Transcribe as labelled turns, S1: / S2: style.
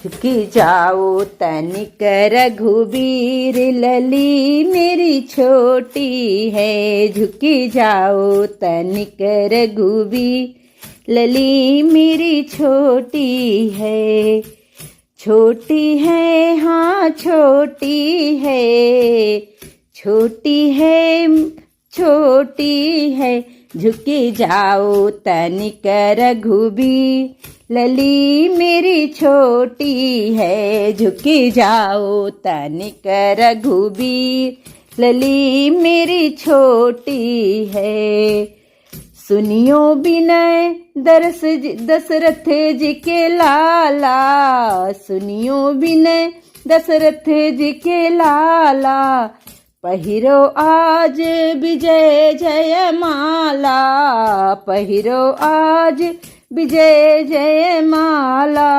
S1: झुकी जाओ तनिक रघुबीर लली मेरी छोटी है। झुकी जाओ तनिक रघुबीर लली मेरी छोटी है। छोटी है हाँ छोटी है, छोटी है छोटी है। झुकी जाओ तनिक रघुबीर लली मेरी छोटी है। झुकी जाओ तनिक रघुबीर लली मेरी छोटी है। सुनियो विनय दशरथ जी के लाला, सुनियो विनय दशरथ जी के लाला। पहिरो आज विजय जय माला, पहिरो आज विजय जय माला।